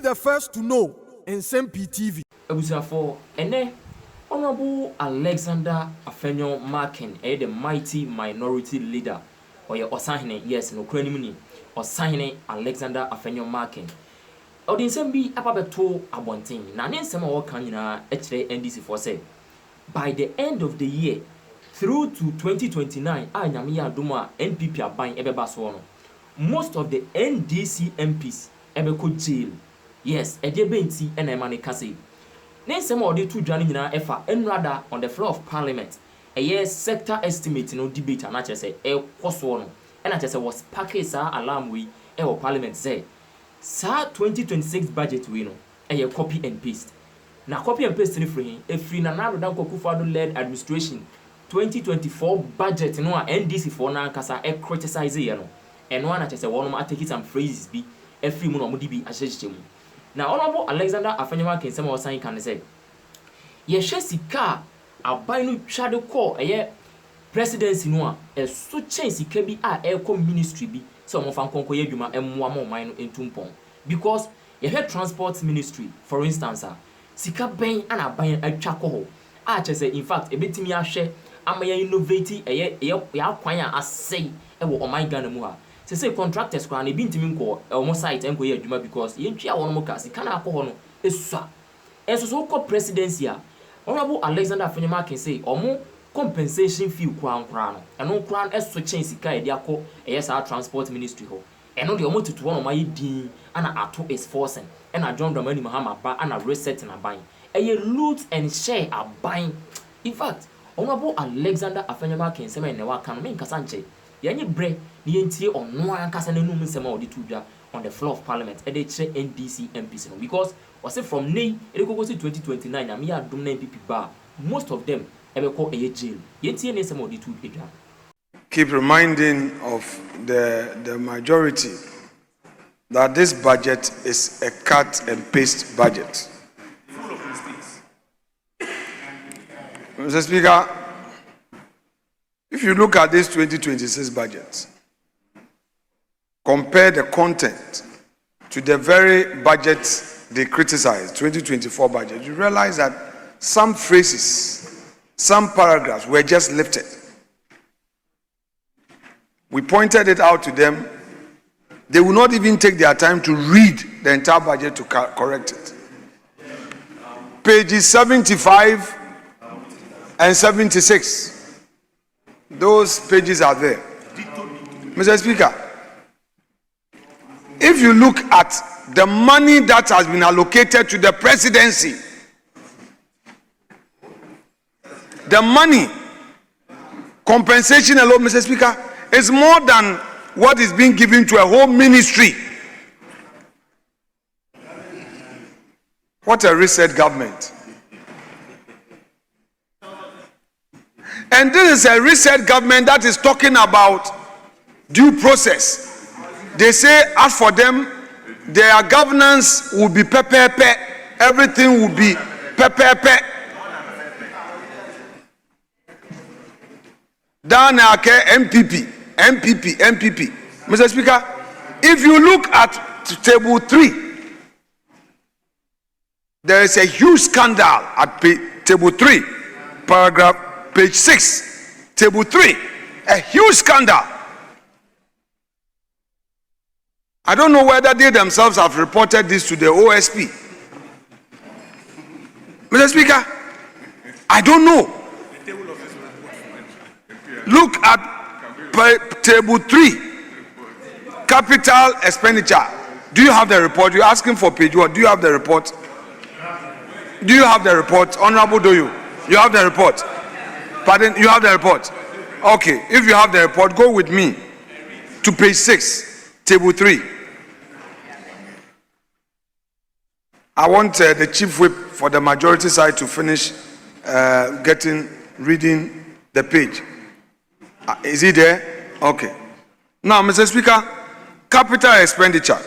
the first to know Nsem-Pii TV. For Honorable Ayɛdɛ-Afenyo Markin, the mighty minority leader, or your Osahine, yes, no cranimini, or Sahine Ayɛdɛ-Afenyo Markin. Or the Nsem-Pii apabeto abonting, Nanin Sama Kanina, NDC for say. By the end of the year, through to 2029, Nyamiya Duma NPP are buying Ebebaswono. Most of the NDC MPs Ebeko jail. Yes, Edebenti and Emani Kasi. Nsem or the two joining efa and rather on the floor of parliament. A year sector estimate no debate and I just say Koswono. And I just say was package alarm we parliament say. Sa 2026 budget we know a copy and paste. Now copy and paste free a free Nana Dan Akufo-Addo led administration 2024 budget no NDC for na kasa e criticize no. And one I just say one take it some phrases be a free mono mudi bi a now, Honorable Ayɛdɛ-Afenyo Markin some was saying can say, yes, sika a binu shadow call a presidency no a so change can be a aircom ministry be some of Uncle Yeduma and one mine in Tumpon. Because you had transport ministry, for instance, sika bang and a buying a charcoal. I just say, in fact, a bit me a share, I may innovate a quire as say, oh my gun. Say contractors can be to me almost site and go here because you ain't one more cast, you can't alcohol no, it's so. And so called presidency, Honorable Ayɛdɛ-Afenyo Markin say, or more compensation fee crown, and no crown as to change the car, they are called ASR Transport Ministry. And only almost to one of my dean and a two is forcing, and I joined the money Mahama and a reset and a buying. And you loot and share a buying. In fact, Honorable Ayɛdɛ-Afenyo Markin say, no, can make a Sanche. Yanyi bre ni yentie ono ankasa na num nsema odi tudwa on the floor of parliament e dey chere NDC MPs no because was say from nay e go to 2029 na me adom na MPP ba most of them e be call e jail yentie na nsema odi tudwa. Keep reminding of the majority that this budget is a cut and paste budget. Full of mistakes. Mr. Speaker, if you look at this 2026 budget, compare the content to the very budget they criticized, 2024 budget, you realize that some phrases, some paragraphs were just lifted. We pointed it out to them. They will not even take their time to read the entire budget to correct it. Pages 75 and 76. Those pages are there. Mr. Speaker, if you look at the money that has been allocated to the presidency, the money, compensation alone, Mr. Speaker, is more than what is being given to a whole ministry. What a reset government. And this is a reset government that is talking about due process. They say, as for them, their governance will be pepe, everything will be pepe. Danake MPP. Mr. Speaker, if you look at table 3, there is a huge scandal at table 3, paragraph page 6, table 3, a huge scandal. I don't know whether they themselves have reported this to the OSP. Mr. Speaker, I don't know. Look at table 3, capital expenditure. Do you have the report? You're asking for page 1. Do you have the report? Do you have the report? Honorable, do you? You have the report? Pardon, you have the report? Okay, if you have the report, go with me to page 6, table 3. I want the chief whip for the majority side to finish reading the page. Is he there? Okay. Now, Mr. Speaker, capital expenditure,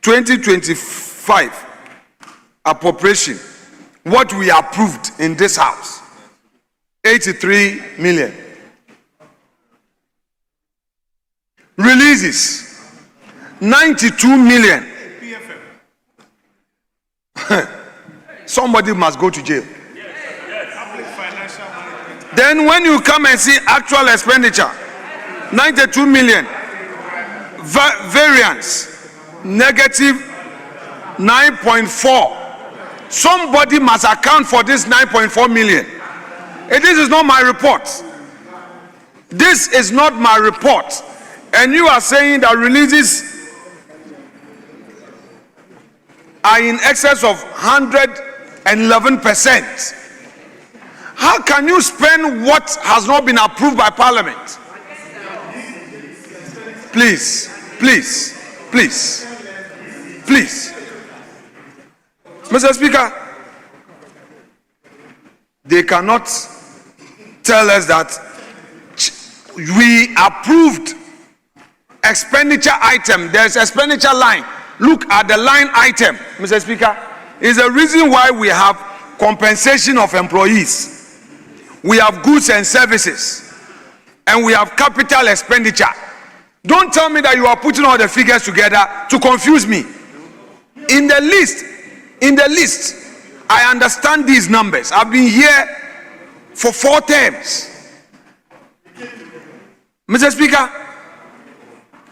2025 appropriation, what we approved in this house, 83 million. Releases, 92 million. somebody must go to jail. Then when you come and see actual expenditure, 92 million, variance, negative 9.4. Somebody must account for this 9.4 million. And this is not my report. This is not my report. And you are saying that releases are in excess of 111%. How can you spend what has not been approved by Parliament? Please, please, please, please. Mr. Speaker, they cannot tell us that we approved expenditure item. There's expenditure line. Look at the line item, Mr. Speaker. Is the reason why we have compensation of employees. We have goods and services. And we have capital expenditure. Don't tell me that you are putting all the figures together to confuse me. In the list, I understand these numbers. I've been here for 4 terms. Mr. Speaker,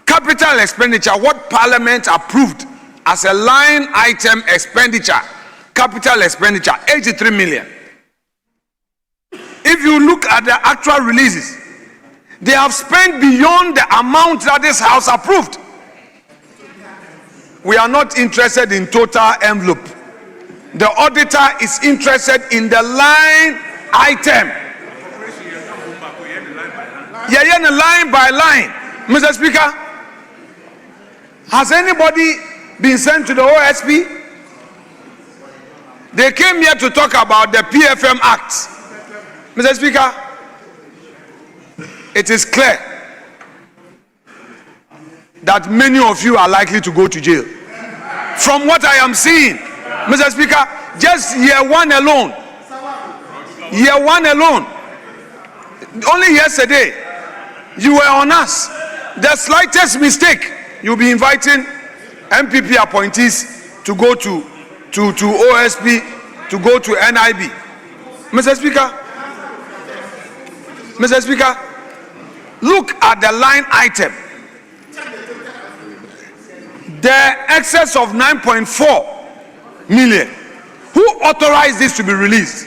capital expenditure, what Parliament approved as a line item expenditure, capital expenditure, 83 million. If you look at the actual releases, they have spent beyond the amount that this House approved. We are not interested in total envelope. The auditor is interested in the line item. Yeah, line by line. Mr. Speaker, has anybody been sent to the OSP? They came here to talk about the PFM Act. Mr. Speaker, it is clear that many of you are likely to go to jail. From what I am seeing, Mr. Speaker, just year one alone, only yesterday, you were on us. The slightest mistake, you'll be inviting MPP appointees to go to OSP, to go to NIB. Mr. Speaker, look at the line item. The excess of 9.4 million. Who authorized this to be released?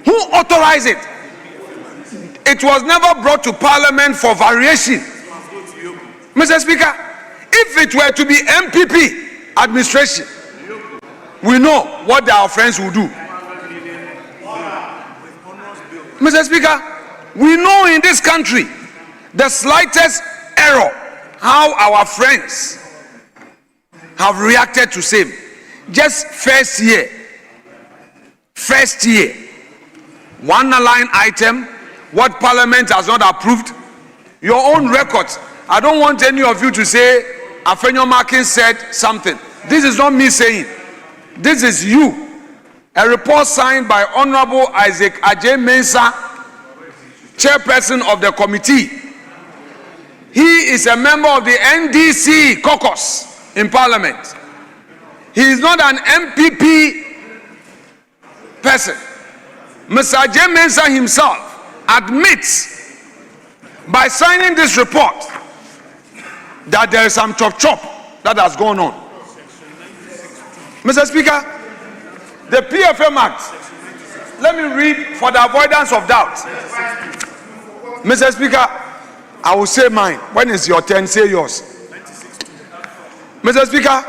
Who authorized it? It was never brought to Parliament for variation. Mr. Speaker, if it were to be MPP administration, we know what our friends will do. Mr. Speaker, we know in this country the slightest error, how our friends have reacted to same. Just first year, one line item, what Parliament has not approved, your own records. I don't want any of you to say Afenyo Markin said something. This is not me saying. This is you. A report signed by Honorable Isaac Ajay-Mensah, chairperson of the committee. He is a member of the NDC caucus in Parliament. He is not an MPP person. Mr. Ajay-Mensah himself admits by signing this report that there is some chop that has gone on. Mr. Speaker, the PFM Act, let me read for the avoidance of doubt. Mr. Speaker, I will say mine. When it's your turn, say yours. Mr. Speaker,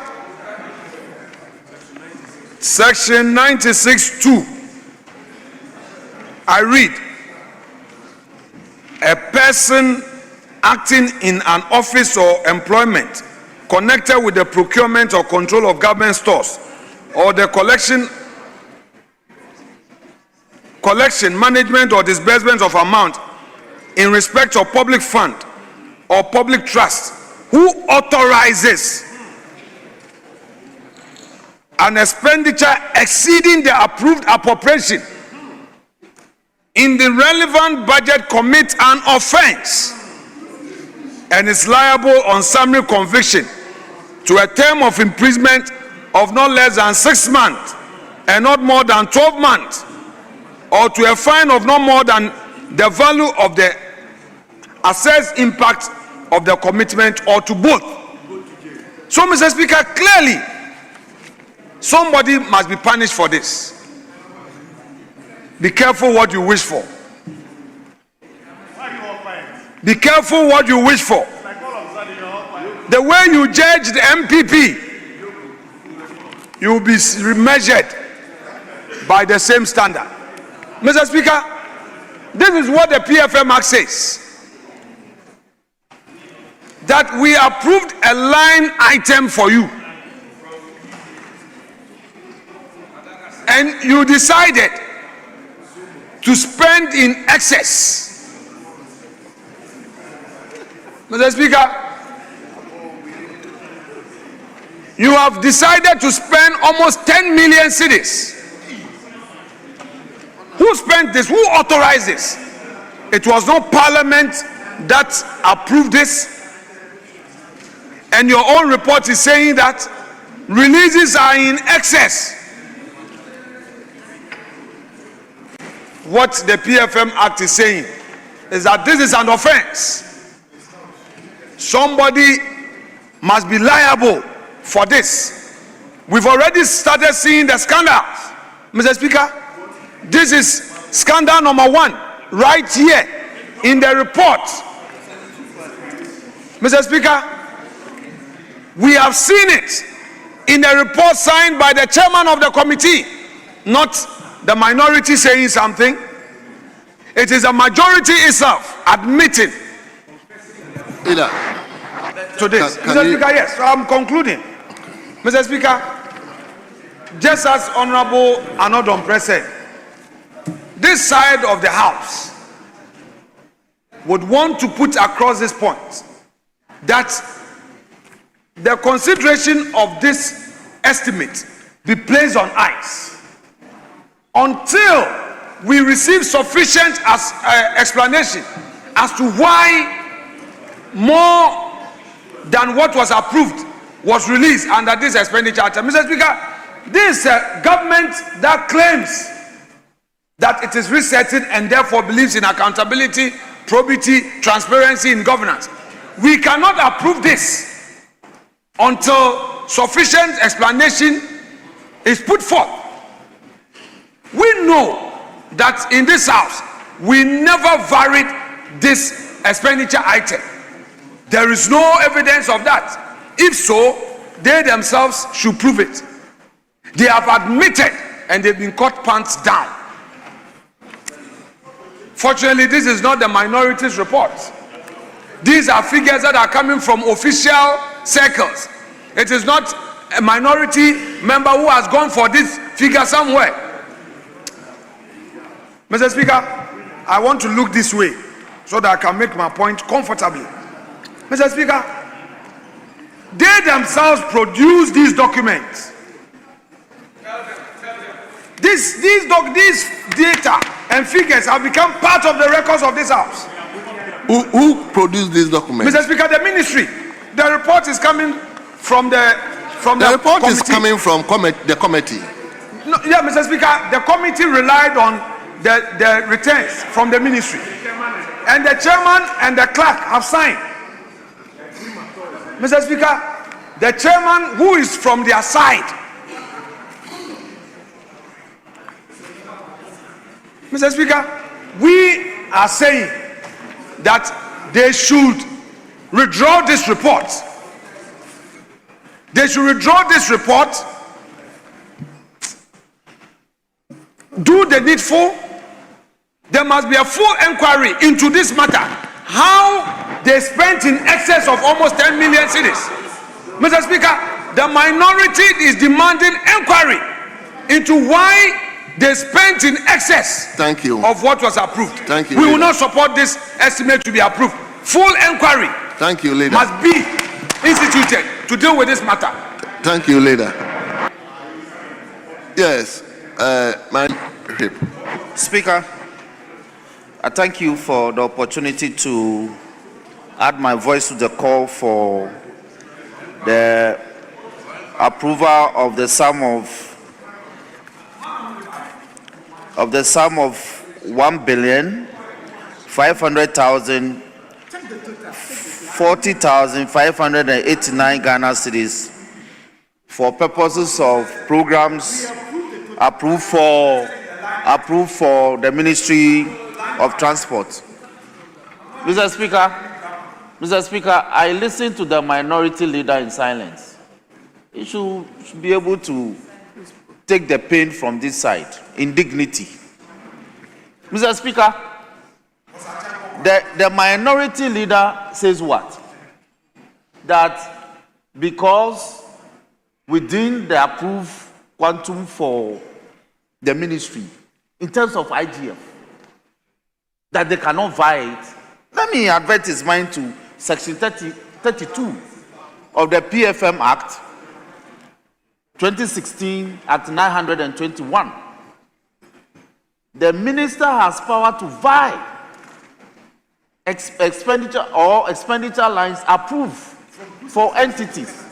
Section 96(2). I read, a person acting in an office or employment connected with the procurement or control of government stores or the collection, management or disbursement of amount in respect of public fund or public trust, who authorizes an expenditure exceeding the approved appropriation in the relevant budget commits an offense and is liable on summary conviction to a term of imprisonment of not less than 6 months and not more than 12 months, or to a fine of not more than the value of the assessed impact of the commitment, or to both. So, Mr. Speaker, clearly, somebody must be punished for this. Be careful what you wish for. Be careful what you wish for. The way you judge the MPP, you will be measured by the same standard. Mr. Speaker, this is what the PFM Act says. That we approved a line item for you. And you decided to spend in excess. Mr. Speaker, you have decided to spend almost 10 million cedis. Who spent this? Who authorized this? It was not Parliament that approved this. And your own report is saying that releases are in excess. What the PFM Act is saying is that this is an offense. Somebody must be liable for this. We've already started seeing the scandals. Mr. Speaker, this is scandal number 1 right here in the report. Mr. Speaker, we have seen it in the report signed by the chairman of the committee, not the minority saying something. It is the majority itself admitting to this. Mr. Speaker, yes, so I'm concluding. Mr. Speaker, just as Honorable Anodom said, this side of the House would want to put across this point that the consideration of this estimate be placed on ice until we receive sufficient explanation as to why more than what was approved was released under this expenditure item. Mr. Speaker, this is a government that claims that it is resetting and therefore believes in accountability, probity, transparency in governance. We cannot approve this until sufficient explanation is put forth. We know that in this house, we never varied this expenditure item. There is no evidence of that. If so, they themselves should prove it. They have admitted and they've been caught pants down. Fortunately, this is not the minority's report. These are figures that are coming from official circles. It is not a minority member who has gone for this figure somewhere. Mr. Speaker, I want to look this way so that I can make my point comfortably. Mr. Speaker, they themselves produce these documents. These data and figures have become part of the records of this house. Who produced these documents? Mr. Speaker, the ministry. The report is coming from the report committee. Is coming from the committee. No, yeah, Mr. Speaker, the committee relied on the returns from the ministry, and the chairman and the clerk have signed. Mr. Speaker, the chairman, who is from their side, Mr. Speaker, we are saying that they should withdraw this report. They should withdraw this report, do the needful. There must be a full inquiry into this matter. How they spent in excess of almost 10 million cedis. Mr. Speaker, the minority is demanding inquiry into why they spent in excess of what was approved. Thank you. We will not support this estimate to be approved. Full inquiry must be instituted to deal with this matter. Thank you, leader. Yes, my Speaker, I thank you for the opportunity to add my voice to the call for the approval of the sum of of the sum of 1,500,040,589 Ghana cedis for purposes of programs approved for the Ministry of Transport. Mr. Speaker, I listened to the minority leader in silence. He should be able to take the pain from this side in dignity. Mr. Speaker, the minority leader says what? That because within the approved quantum for the ministry, in terms of IGF, that they cannot vie it. Let me advert his mind to Section 32 of the PFM Act, 2016 Act 921. The minister has power to vie expenditure lines approved for entities,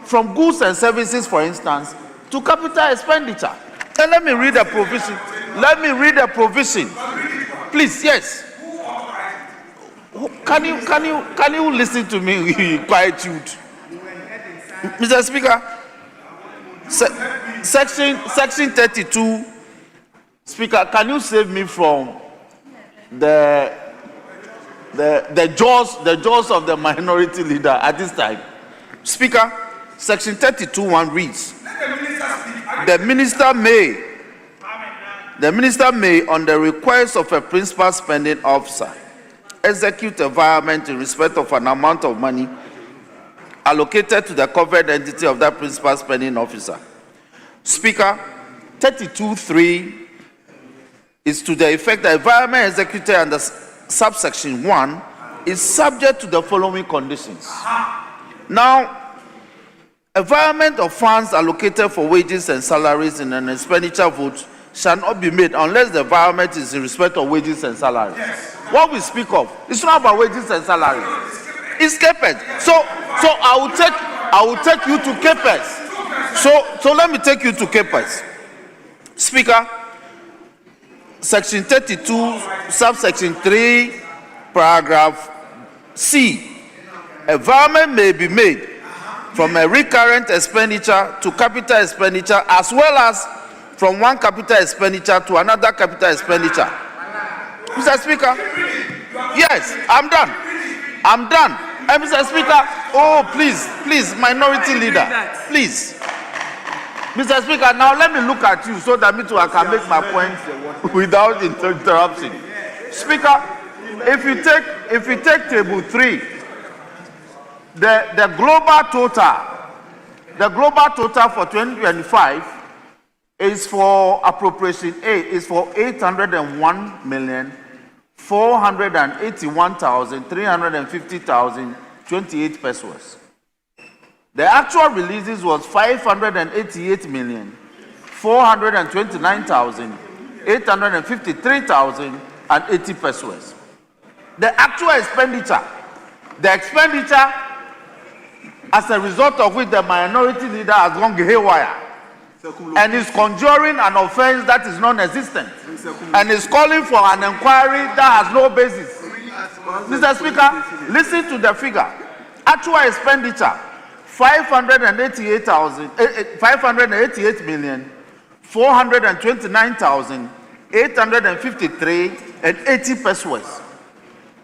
from goods and services, for instance, to capital expenditure. And let me read the provision. Please, yes. Can you listen to me quietude? Mr. Speaker, section 32. Speaker, can you save me from the jaws of the minority leader at this time? Speaker, section 32(1) reads, the minister may, on the request of a principal spending officer, execute a virement in respect of an amount of money allocated to the covered entity of that principal spending officer. Speaker, 32(3) is to the effect that a virement executed under subsection 1 is subject to the following conditions. Now, a virement of funds allocated for wages and salaries in an expenditure vote shall not be made unless the virement is in respect of wages and salaries. Yes. What we speak of, it's not about wages and salaries. It's CAPEX. So I will take you to CAPEX. So let me take you to CAPEX. Speaker, Section 32, subsection 3, paragraph C. A virement may be made from a recurrent expenditure to capital expenditure, as well as from one capital expenditure to another capital expenditure. Mr. Speaker, yes, I'm done. And Mr. Speaker, oh, please, minority leader, please. Mr. Speaker, now let me look at you so that me too I can make my point without interruption. Speaker, if you take table 3, the global total for 2025 is for appropriation A is for 801,481,350,028 pesos. The actual releases was 588,429,853,080 pesos. The actual expenditure, as a result of which the minority leader has gone haywire and is conjuring an offense that is non-existent and is calling for an inquiry that has no basis. Mr. Speaker, listen to the figure. Actual expenditure, 588,429,853.80 pesos.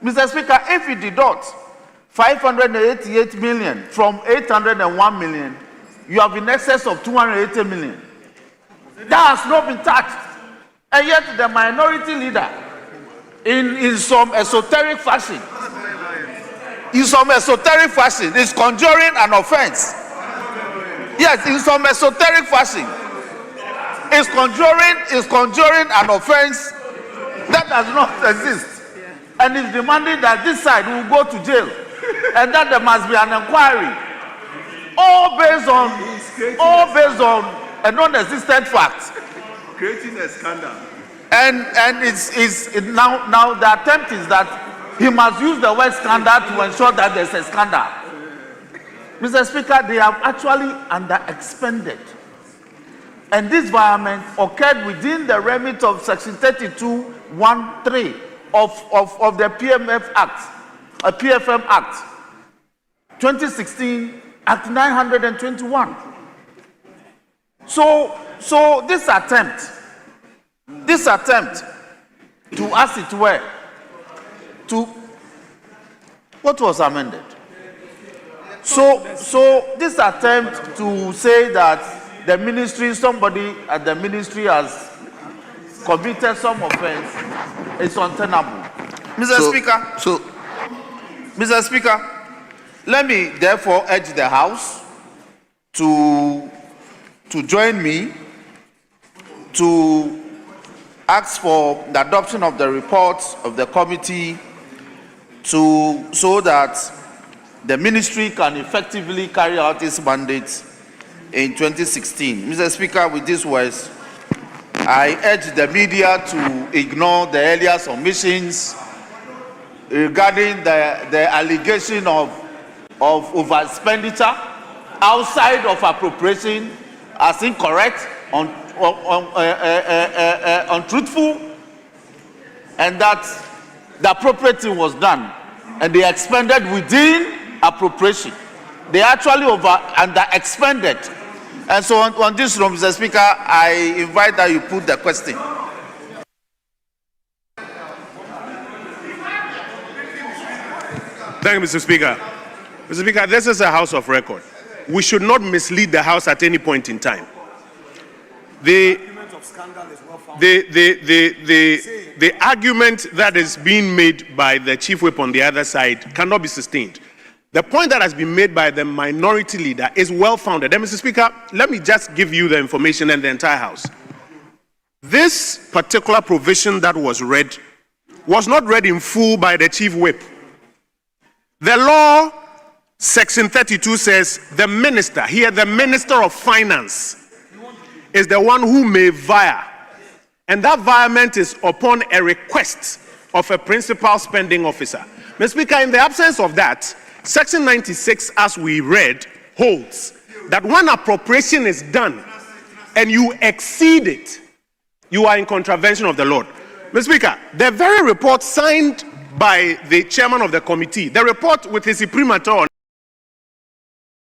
Mr. Speaker, if you deduct 588 million from 801 million, you have in excess of 280 million. That has not been touched. And yet the minority leader, in some esoteric fashion, is conjuring an offense. Yes, in some esoteric fashion, is conjuring an offense that does not exist, and is demanding that this side will go to jail, and that there must be an inquiry, all based on a non-existent fact, creating a scandal. And it's now the attempt is that he must use the word scandal to ensure that there's a scandal. Mr. Speaker, they have actually under-expended And this violence occurred within the remit of Section 32(1)(3) of the PMF Act, PFM Act, 2016 Act 921. So this attempt, to, as it were, to, what was amended? So this attempt to say that the ministry, somebody at the ministry has committed some offense is untenable. Mr. Speaker, let me therefore urge the House to join me to ask for the adoption of the report of the committee so that the ministry can effectively carry out its mandate in 2016. Mr. Speaker, with these words, I urge the media to ignore the earlier submissions regarding the allegation of over expenditure outside of appropriation as incorrect, untruthful, and that the appropriating was done and they expended within appropriation. They actually under expended. And so on this room, Mr. Speaker, I invite that you put the question. Thank you, Mr. Speaker. Mr. Speaker, this is a House of record. We should not mislead the House at any point in time. The argument that is being made by the Chief Whip on the other side cannot be sustained. The point that has been made by the minority leader is well-founded. And Mr. Speaker, let me just give you the information and the entire House. This particular provision that was read was not read in full by the Chief Whip. The law, Section 32 says, the minister, here the Minister of Finance, is the one who may via. And that violation is upon a request of a principal spending officer. Mr. Speaker, in the absence of that, Section 96, as we read, holds that when appropriation is done and you exceed it, you are in contravention of the law. Mr. Speaker, the very report signed by the chairman of the committee, the report with his imprimatur